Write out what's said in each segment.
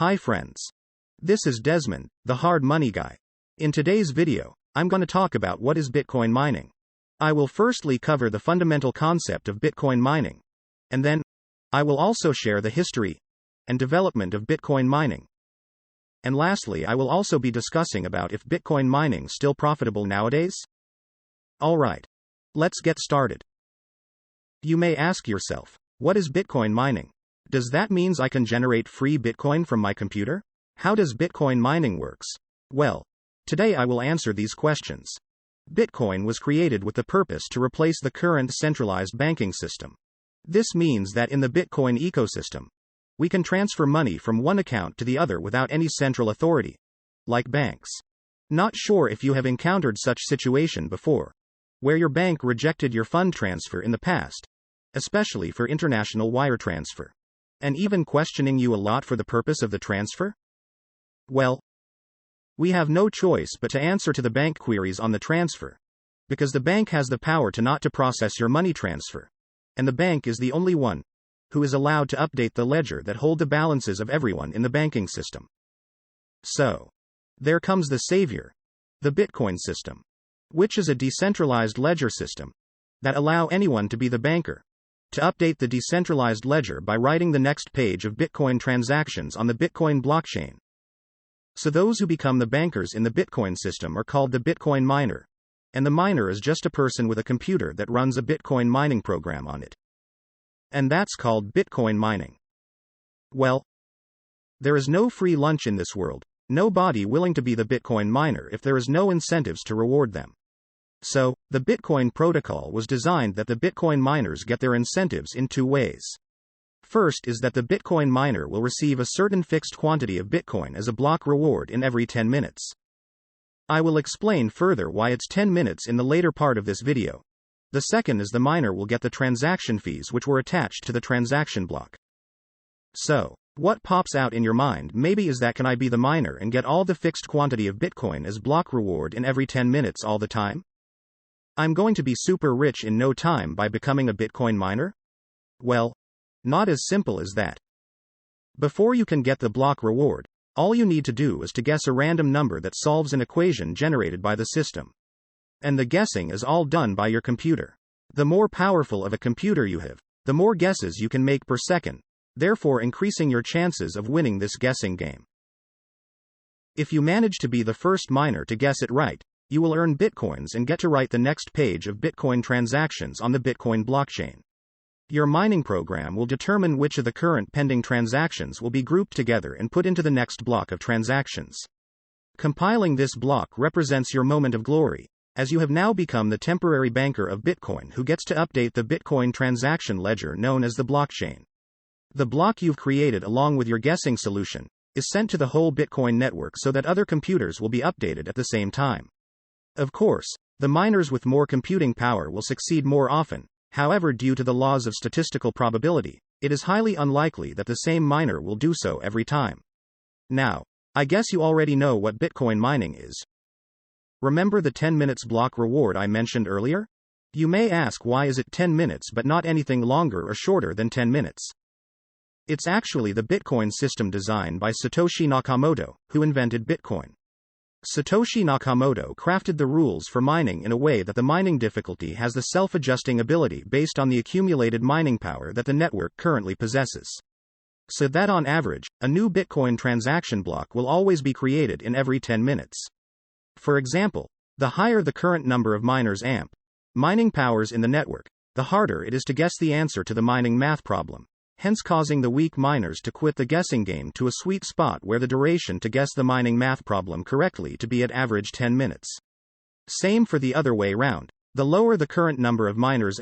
Hi friends. This is Desmond, the hard money guy. In today's video, I'm going to talk about what is Bitcoin mining. I will firstly cover the fundamental concept of Bitcoin mining. And then, I will also share the history and development of Bitcoin mining. And lastly, I will also be discussing about if Bitcoin mining still profitable nowadays. Alright. Let's get started. You may ask yourself, what is Bitcoin mining? Does that mean I can generate free Bitcoin from my computer? How does Bitcoin mining works? Well, today I will answer these questions. Bitcoin was created with the purpose to replace the current centralized banking system. This means that in the Bitcoin ecosystem, we can transfer money from one account to the other without any central authority, like banks. Not sure if you have encountered such situation before, where your bank rejected your fund transfer in the past, especially for international wire transfer, and even questioning you a lot for the purpose of the transfer? Well, we have no choice but to answer to the bank queries on the transfer, because the bank has the power to not to process your money transfer, and the bank is the only one who is allowed to update the ledger that hold the balances of everyone in the banking system. So, there comes the savior, the Bitcoin system, which is a decentralized ledger system that allow anyone to be the banker, to update the decentralized ledger by writing the next page of Bitcoin transactions on the Bitcoin blockchain. So those who become the bankers in the Bitcoin system are called the Bitcoin miner, and the miner is just a person with a computer that runs a Bitcoin mining program on it. And that's called Bitcoin mining. Well, there is no free lunch in this world, nobody willing to be the Bitcoin miner if there is no incentives to reward them. So, the Bitcoin protocol was designed that the Bitcoin miners get their incentives in two ways. First is that the Bitcoin miner will receive a certain fixed quantity of Bitcoin as a block reward in every 10 minutes. I will explain further why it's 10 minutes in the later part of this video. The second is the miner will get the transaction fees which were attached to the transaction block. So, what pops out in your mind maybe is that can I be the miner and get all the fixed quantity of Bitcoin as block reward in every 10 minutes all the time? I'm going to be super rich in no time by becoming a Bitcoin miner? Well, not as simple as that. Before you can get the block reward, all you need to do is to guess a random number that solves an equation generated by the system. And the guessing is all done by your computer. The more powerful of a computer you have, the more guesses you can make per second, therefore increasing your chances of winning this guessing game. If you manage to be the first miner to guess it right, you will earn Bitcoins and get to write the next page of Bitcoin transactions on the Bitcoin blockchain. Your mining program will determine which of the current pending transactions will be grouped together and put into the next block of transactions. Compiling this block represents your moment of glory, as you have now become the temporary banker of Bitcoin who gets to update the Bitcoin transaction ledger known as the blockchain. The block you've created along with your guessing solution is sent to the whole Bitcoin network so that other computers will be updated at the same time. Of course, the miners with more computing power will succeed more often. However, due to the laws of statistical probability, it is highly unlikely that the same miner will do so every time. Now, I guess you already know what Bitcoin mining is. Remember the 10 minutes block reward I mentioned earlier? You may ask why is it 10 minutes but not anything longer or shorter than 10 minutes? It's actually the Bitcoin system designed by Satoshi Nakamoto, who invented Bitcoin. Satoshi Nakamoto crafted the rules for mining in a way that the mining difficulty has the self-adjusting ability based on the accumulated mining power that the network currently possesses. So that on average, a new Bitcoin transaction block will always be created in every 10 minutes. For example, the higher the current number of miners mining powers in the network, the harder it is to guess the answer to the mining math problem, hence causing the weak miners to quit the guessing game to a sweet spot where the duration to guess the mining math problem correctly to be at average 10 minutes. Same for the other way round. The lower the current number of miners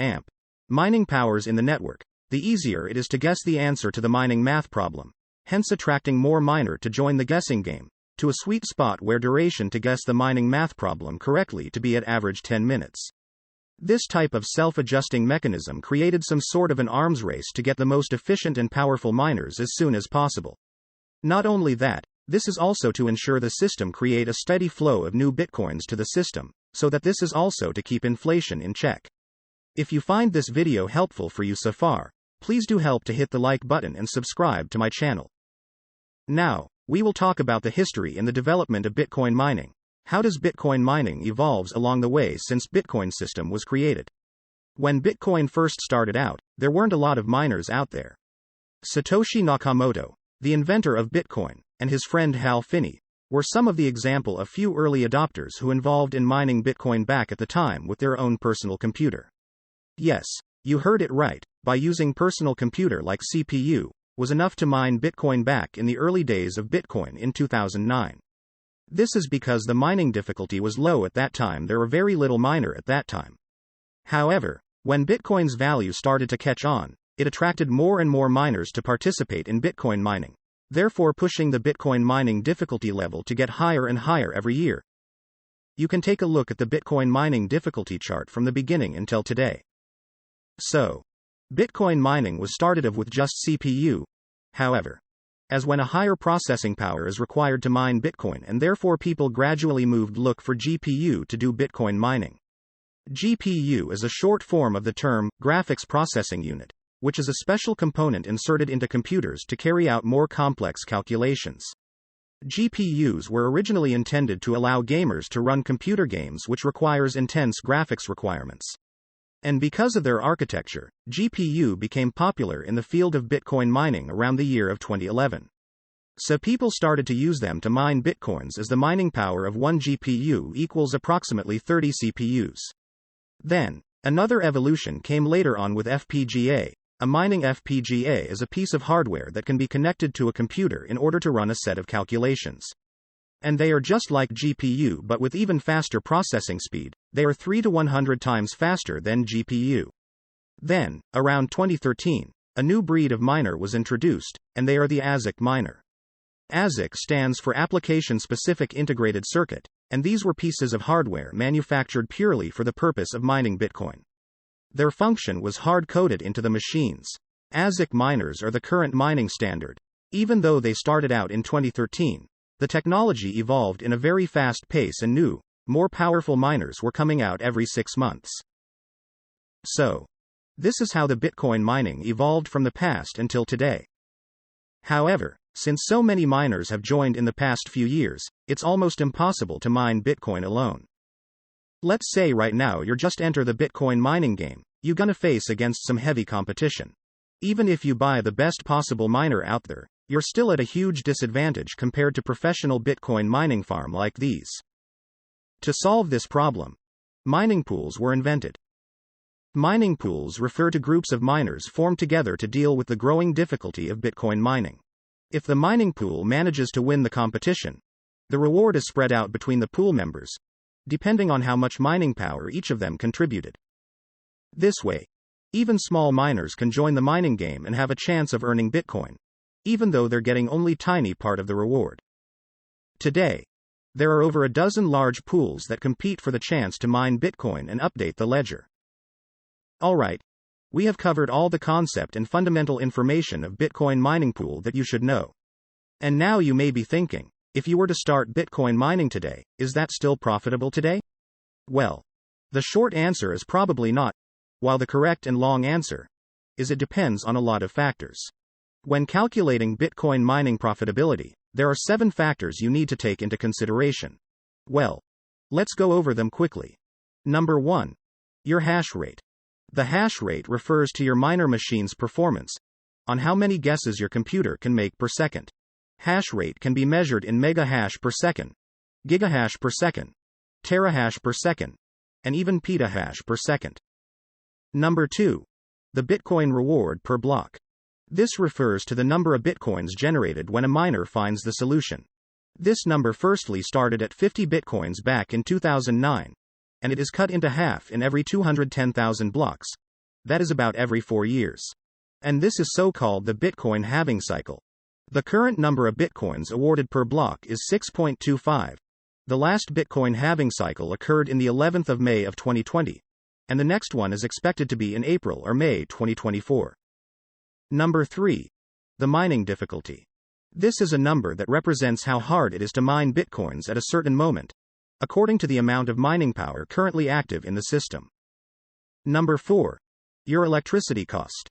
mining powers in the network, the easier it is to guess the answer to the mining math problem, hence attracting more miner to join the guessing game, to a sweet spot where duration to guess the mining math problem correctly to be at average 10 minutes. This type of self-adjusting mechanism created some sort of an arms race to get the most efficient and powerful miners as soon as possible. Not only that, this is also to ensure the system create a steady flow of new bitcoins to the system, so that this is also to keep inflation in check. If you find this video helpful for you so far, please do help to hit the like button and subscribe to my channel. Now, we will talk about the history and the development of Bitcoin mining. How does Bitcoin mining evolves along the way since Bitcoin system was created? When Bitcoin first started out, there weren't a lot of miners out there. Satoshi Nakamoto, the inventor of Bitcoin, and his friend Hal Finney, were some of the example of few early adopters who involved in mining Bitcoin back at the time with their own personal computer. Yes, you heard it right, by using personal computer like CPU, was enough to mine Bitcoin back in the early days of Bitcoin in 2009. This is because the mining difficulty was low at that time. There were very little miner at that time. However, when Bitcoin's value started to catch on, it attracted more and more miners to participate in Bitcoin mining, therefore pushing the Bitcoin mining difficulty level to get higher and higher every year. You can take a look at the Bitcoin mining difficulty chart from the beginning until today. So, Bitcoin mining was started off with just CPU. However, as when a higher processing power is required to mine Bitcoin, and therefore people gradually moved look for GPU to do Bitcoin mining. GPU is a short form of the term graphics processing unit, which is a special component inserted into computers to carry out more complex calculations. GPUs were originally intended to allow gamers to run computer games which requires intense graphics requirements. And because of their architecture, GPU became popular in the field of Bitcoin mining around the year of 2011. So people started to use them to mine Bitcoins as the mining power of one GPU equals approximately 30 CPUs. Then, another evolution came later on with FPGA. A mining FPGA is a piece of hardware that can be connected to a computer in order to run a set of calculations. And they are just like GPU but with even faster processing speed. They are 3 to 100 times faster than GPU. Then, around 2013, a new breed of miner was introduced, and they are the ASIC miner. ASIC stands for Application Specific Integrated Circuit, and these were pieces of hardware manufactured purely for the purpose of mining Bitcoin. Their function was hard-coded into the machines. ASIC miners are the current mining standard. Even though they started out in 2013, the technology evolved in a very fast pace and new, more powerful miners were coming out every 6 months. So, this is how the Bitcoin mining evolved from the past until today. However, since so many miners have joined in the past few years, it's almost impossible to mine Bitcoin alone. Let's say right now you're just enter the Bitcoin mining game, you're gonna face against some heavy competition. Even if you buy the best possible miner out there, you're still at a huge disadvantage compared to professional Bitcoin mining farm like these. To solve this problem, mining pools were invented. Mining pools refer to groups of miners formed together to deal with the growing difficulty of Bitcoin mining. If the mining pool manages to win the competition, the reward is spread out between the pool members, depending on how much mining power each of them contributed. This way, even small miners can join the mining game and have a chance of earning Bitcoin, even though they're getting only tiny part of the reward. Today, there are over a dozen large pools that compete for the chance to mine Bitcoin and update the ledger. Alright, we have covered all the concept and fundamental information of Bitcoin mining pool that you should know. And now you may be thinking, if you were to start Bitcoin mining today, is that still profitable today? Well, the short answer is probably not, while the correct and long answer is it depends on a lot of factors. When calculating Bitcoin mining profitability, there are 7 factors you need to take into consideration. Well, let's go over them quickly. Number 1. Your hash rate. The hash rate refers to your miner machine's performance on how many guesses your computer can make per second. Hash rate can be measured in megahash per second, gigahash per second, terahash per second, and even petahash per second. Number 2. The Bitcoin reward per block. This refers to the number of Bitcoins generated when a miner finds the solution. This number firstly started at 50 Bitcoins back in 2009, and it is cut into half in every 210,000 blocks. That is about every 4 years. And this is so-called the Bitcoin halving cycle. The current number of Bitcoins awarded per block is 6.25. The last Bitcoin halving cycle occurred in the 11th of May of 2020, and the next one is expected to be in April or May 2024. Number 3. The mining difficulty. This is a number that represents how hard it is to mine Bitcoins at a certain moment, according to the amount of mining power currently active in the system. Number 4. Your electricity cost.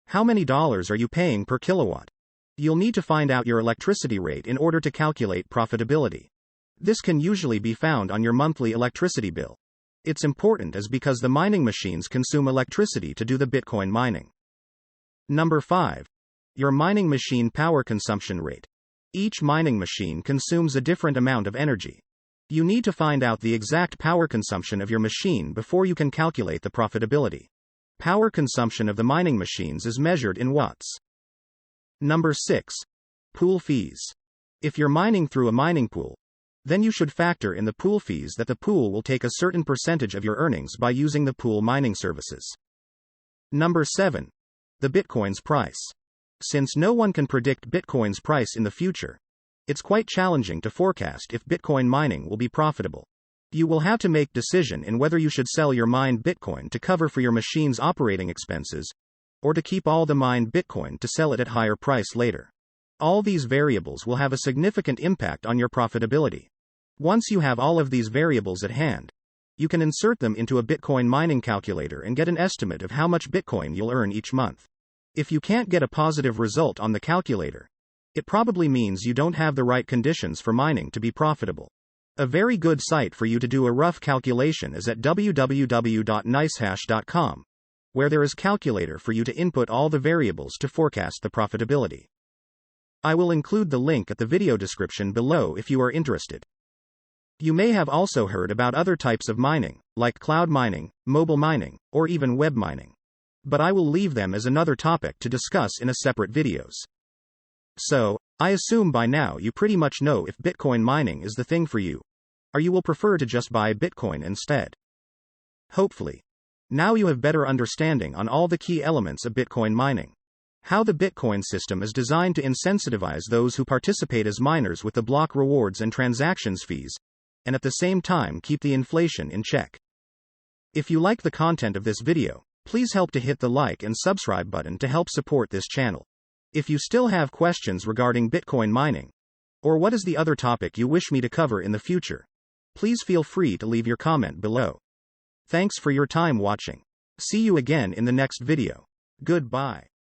How many dollars are you paying per kilowatt? You'll need to find out your electricity rate in order to calculate profitability. This can usually be found on your monthly electricity bill. It's important as because the mining machines consume electricity to do the Bitcoin mining. Number 5. Your mining machine power consumption rate. Each mining machine consumes a different amount of energy. You need to find out the exact power consumption of your machine before you can calculate the profitability. Power consumption of the mining machines is measured in watts. Number 6. Pool fees. If you're mining through a mining pool, then you should factor in the pool fees that the pool will take a certain percentage of your earnings by using the pool mining services. Number 7. The Bitcoin's price. Since no one can predict Bitcoin's price in the future, it's quite challenging to forecast if Bitcoin mining will be profitable. You will have to make decision in whether you should sell your mined Bitcoin to cover for your machine's operating expenses, or to keep all the mined Bitcoin to sell it at higher price later. All these variables will have a significant impact on your profitability. Once you have all of these variables at hand, you can insert them into a Bitcoin mining calculator and get an estimate of how much Bitcoin you'll earn each month. If you can't get a positive result on the calculator, it probably means you don't have the right conditions for mining to be profitable. A very good site for you to do a rough calculation is at www.nicehash.com, where there is a calculator for you to input all the variables to forecast the profitability. I will include the link at the video description below if you are interested. You may have also heard about other types of mining, like cloud mining, mobile mining, or even web mining. But I will leave them as another topic to discuss in a separate videos. So, I assume by now you pretty much know if Bitcoin mining is the thing for you, or you will prefer to just buy Bitcoin instead. Hopefully, now you have better understanding on all the key elements of Bitcoin mining. How the Bitcoin system is designed to incentivize those who participate as miners with the block rewards and transactions fees, and at the same time keep the inflation in check. If you like the content of this video, please help to hit the like and subscribe button to help support this channel. If you still have questions regarding Bitcoin mining, or what is the other topic you wish me to cover in the future, please feel free to leave your comment below. Thanks for your time watching. See you again in the next video. Goodbye.